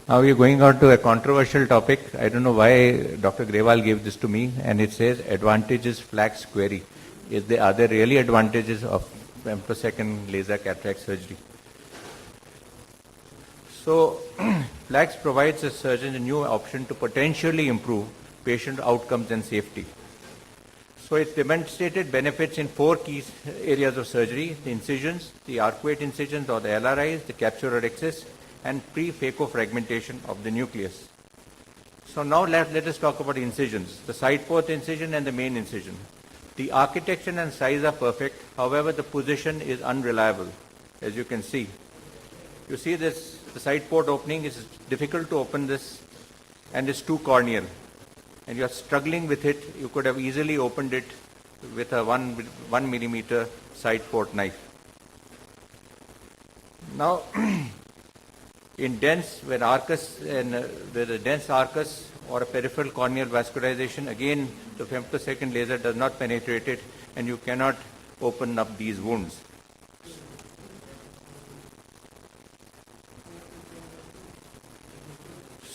Now we are going on to a controversial topic. I don't know why Dr. Grewal gave this to me, and it says advantages FLACS query. Are there really advantages of femtosecond laser cataract surgery? So FLACS provides a surgeon a new option to potentially improve patient outcomes and safety. So it's demonstrated benefits in 4 key areas of surgery: the incisions, the arcuate incisions or the LRIs, the Capsulorhexis, and pre-phaco-fragmentation of the nucleus. So now let us talk about incisions, the side port incision and the main incision. The architecture and size are perfect, however the position is unreliable, as you can see. You see this, the side port opening is difficult to open this, and it's too corneal. And you are struggling with it. You could have easily opened it with a 1 millimeter side port knife. Now, in dense, when arcus and with a dense arcus or a peripheral corneal vascularization, again the femtosecond laser does not penetrate it, and you cannot open up these wounds.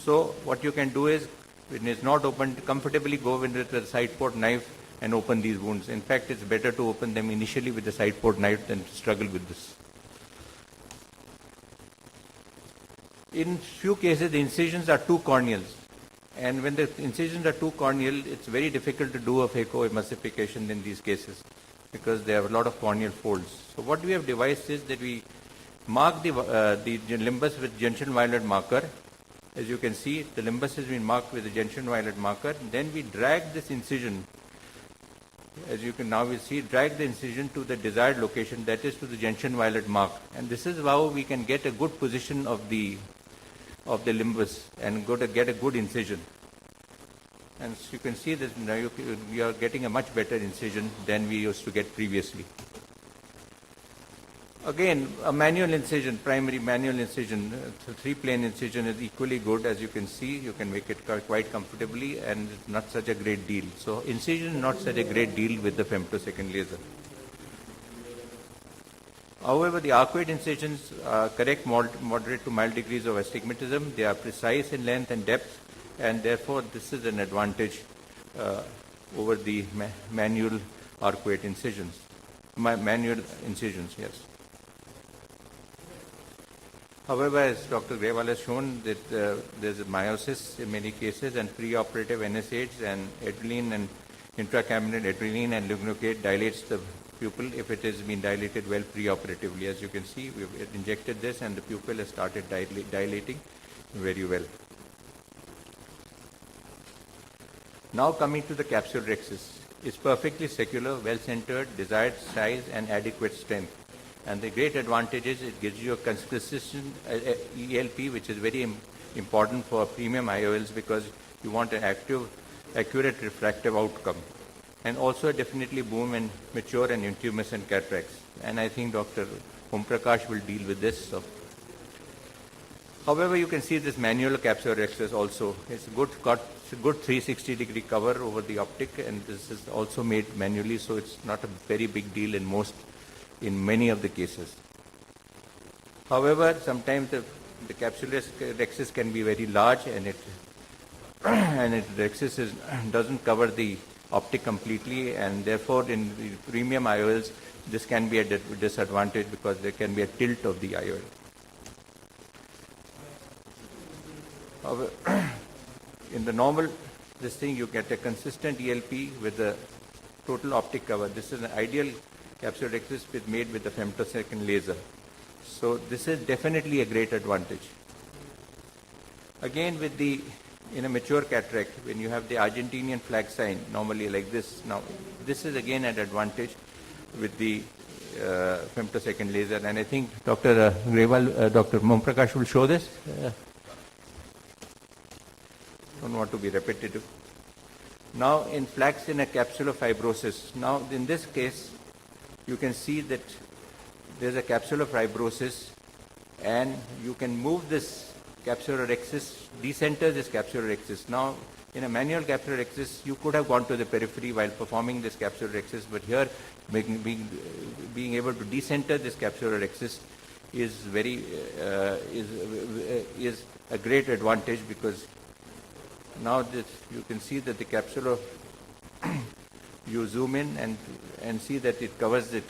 So what you can do is, when it's not opened, comfortably go in with the side port knife and open these wounds. In fact, it's better to open them initially with the side port knife than to struggle with this. In few cases, the incisions are too corneal. And when the incisions are too corneal, it's very difficult to do a phacoemulsification in these cases because there are a lot of corneal folds. So what we have devised is that we mark the limbus with gentian violet marker. As you can see, the limbus has been marked with a gentian violet marker. Then we drag this incision, as you can now see, drag the incision to the desired location, that is to the gentian violet mark. And this is how we can get a good position of the limbus and get a good incision. And so you can see that now we are getting a much better incision than we used to get previously. Again, a manual incision, primary manual incision, 3-plane incision is equally good. As you can see, you can make it quite comfortably and not such a great deal. So incision is not such a great deal with the femtosecond laser. However, the arcuate incisions correct moderate to mild degrees of astigmatism. They are precise in length and depth, and therefore this is an advantage over the manual arcuate incisions. Manual incisions, yes. However, as Dr. Grewal has shown, that there's a miosis in many cases, and preoperative NSAIDs and adrenaline and intracameral adrenaline and lignocaine dilates the pupil if it has been dilated well preoperatively. As you can see, we've injected this and the pupil has started dilating very well. Now coming to the Capsulorhexis. It's perfectly secular, well-centered, desired size and adequate strength. And the great advantage is it gives you a consistent ELP, which is very important for premium IOLs because you want an accurate refractive outcome. And also definitely boom and mature and intumescent cataracts. And I think Dr. Om Prakash will deal with this. So. However, you can see this manual Capsulorhexis also. It's a good 360-degree cover over the optic, and this is also made manually, so it's not a very big deal in many of the cases. However, sometimes the Capsulorhexis can be very large, and the doesn't cover the optic completely, and therefore in the premium IOLs this can be a disadvantage because there can be a tilt of the IOL. However, in the normal this thing you get a consistent ELP with the total optic cover. This is an ideal Capsulorhexis made with the femtosecond laser. So this is definitely a great advantage. Again, in a mature cataract, when you have the Argentinian flag sign, normally like this, now this is again an advantage with the femtosecond laser. And I think Dr. Grewal, Dr. Om Prakash will show this. Don't want to be repetitive. Now in FLACS in a capsular fibrosis. Now in this case, you can see that there's a capsular fibrosis, and you can move this Capsulorhexis, decenter this Capsulorhexis. Now in a manual Capsulorhexis, you could have gone to the periphery while performing this Capsulorhexis, but here being able to decenter this Capsulorhexis is is a great advantage, because now this, you can see that the capsular, you zoom in and see that it covers the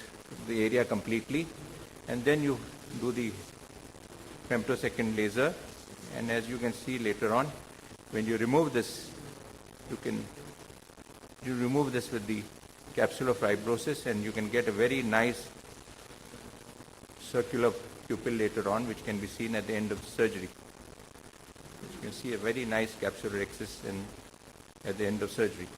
area completely, and then you do the femtosecond laser, and as you can see later on, when you remove this, you remove this with the capsular fibrosis, and you can get a very nice circular pupil later on, which can be seen at the end of the surgery. You can see a very nice Capsulorhexis at the end of surgery.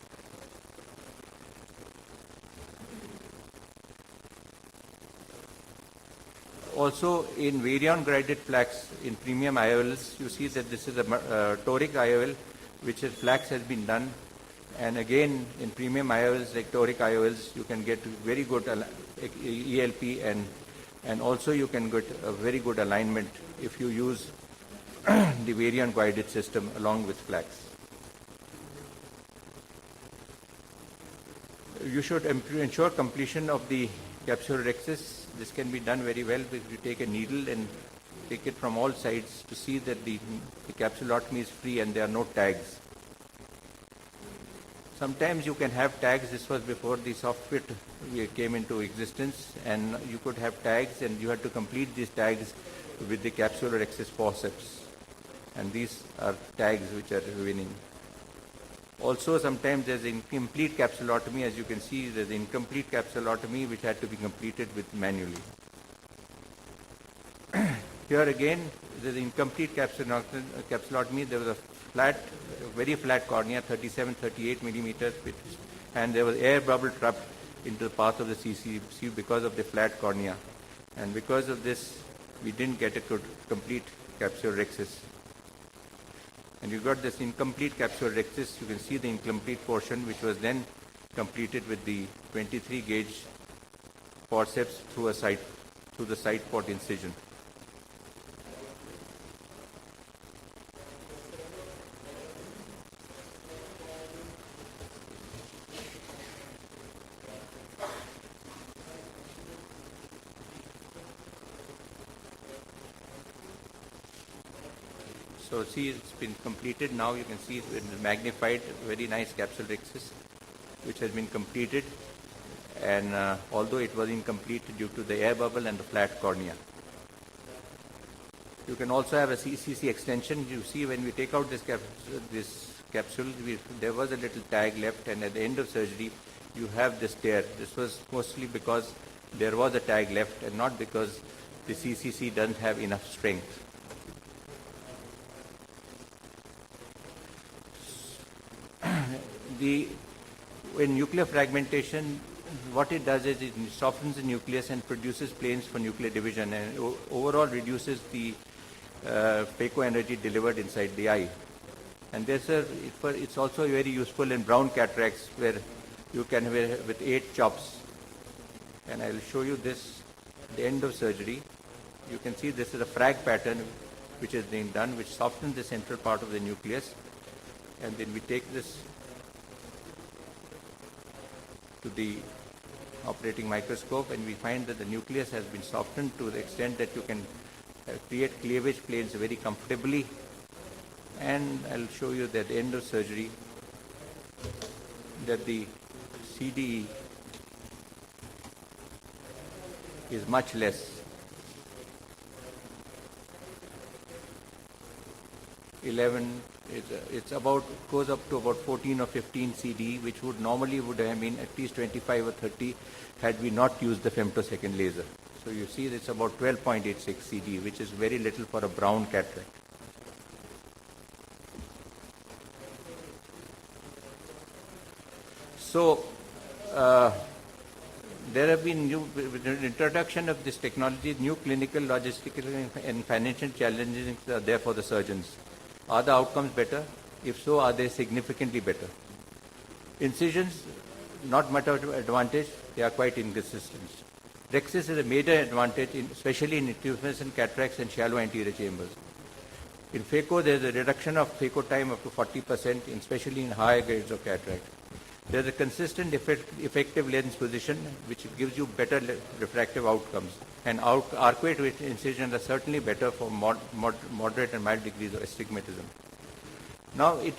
Also, in Varian-guided FLACS in premium IOLs, you see that this is a toric IOL, which is FLACS has been done. And again, in premium IOLs like toric IOLs, you can get very good ELP, and also you can get a very good alignment if you use the Varian-guided system along with FLACS. You should ensure completion of the Capsulorhexis. This can be done very well if you take a needle and take it from all sides to see that the capsulotomy is free and there are no tags. Sometimes you can have tags. This was before the software came into existence, and you could have tags, and you had to complete these tags with the Capsulorhexis forceps. And these are tags which are winning. Also, sometimes there's incomplete capsulotomy. As you can see, there's incomplete capsulotomy which had to be completed with manually. Here again, there's incomplete capsulotomy. There was a very flat cornea, 37, 38 millimeters, and there was air bubble trapped into the path of the CCC because of the flat cornea. And because of this, we didn't get a complete Capsulorhexis. And you got this incomplete Capsulorhexis. You can see the incomplete portion, which was then completed with the 23 gauge forceps through the side port incision. So see, it's been completed. Now you can see it's been magnified, very nice Capsulorhexis, which has been completed. And although it was incomplete due to the air bubble and the flat cornea. You can also have a CCC extension. You see, when we take out this capsule, there was a little tag left, and at the end of surgery, you have this tear. This was mostly because there was a tag left, and not because the CCC doesn't have enough strength. In nuclear fragmentation, what it does is it softens the nucleus and produces planes for nuclear division, and overall reduces the phaco energy delivered inside the eye. And it's also very useful in brown cataracts, where you can have with 8 chops. And I'll show you this at the end of surgery. You can see this is a FRAG pattern which is being done, which softens the central part of the nucleus. And then we take this to the operating microscope, and we find that the nucleus has been softened to the extent that you can create cleavage planes very comfortably. And I'll show you that at the end of surgery that the CDE is much less. 11, it's about, goes up to about 14 or 15 CD, which would normally would have been at least 25 or 30 had we not used the femtosecond laser. So you see it's about 12.86 CD, which is very little for a brown cataract. So there have been with the introduction of this technology, new clinical, logistical and financial challenges are there for the surgeons. Are the outcomes better? If so, are they significantly better? Incisions, not much of an advantage. They are quite inconsistent. Rhexis is a major advantage, especially in intumescent cataracts and shallow anterior chambers. In phaco, there is a reduction of phaco time up to 40%, especially in higher grades of cataract. There's a consistent effective lens position which gives you better refractive outcomes. And arcuate incisions are certainly better for moderate and mild degrees of astigmatism. Now it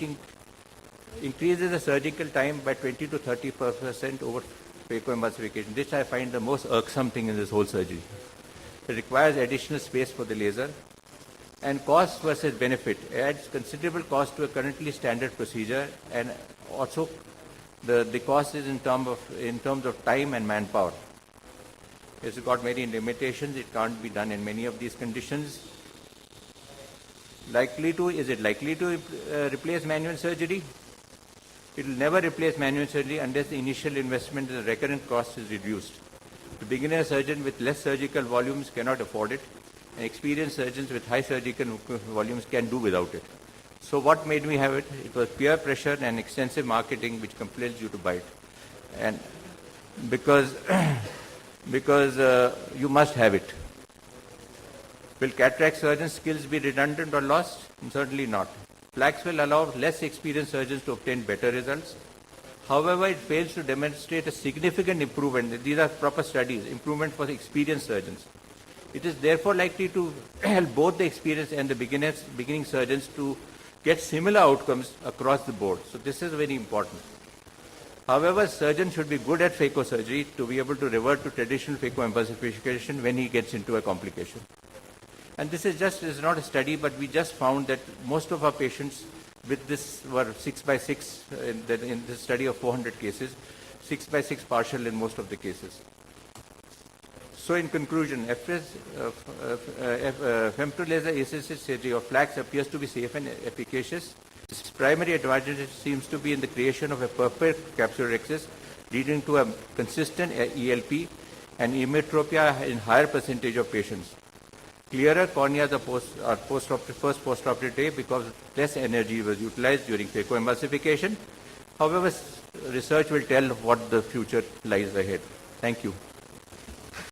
increases the surgical time by 20 to 30% over phacoemulsification. This I find the most irksome thing in this whole surgery. It requires additional space for the laser. And cost versus benefit adds considerable cost to a currently standard procedure, and also the cost is in terms of time and manpower. It's got many limitations. It can't be done in many of these conditions. Is it likely to replace manual surgery? It will never replace manual surgery unless the initial investment and the recurrent cost is reduced. The beginner surgeon with less surgical volumes cannot afford it, and experienced surgeons with high surgical volumes can do without it. So what made me have it? It was peer pressure and extensive marketing which compels you to buy it. And because you must have it. Will cataract surgeons' skills be redundant or lost? Certainly not. FLACS will allow less experienced surgeons to obtain better results. However, it fails to demonstrate a significant improvement. These are proper studies, improvement for experienced surgeons. It is therefore likely to help both the experienced and the beginning surgeons to get similar outcomes across the board. So this is very important. However, surgeons should be good at phacosurgery to be able to revert to traditional phacoemulsification when he gets into a complication. And this is not a study, but we just found that most of our patients with this were 6x6 in the study of 400 cases, 6x6 partial in most of the cases. So in conclusion, femtolaser assisted surgery or FLACS appears to be safe and efficacious. Its primary advantage seems to be in the creation of a perfect Capsulorhexis, leading to a consistent ELP and emmetropia in higher percentage of patients. Clearer corneas are first postoperative day because less energy was utilized during phacoemulsification. However, research will tell what the future lies ahead. Thank you.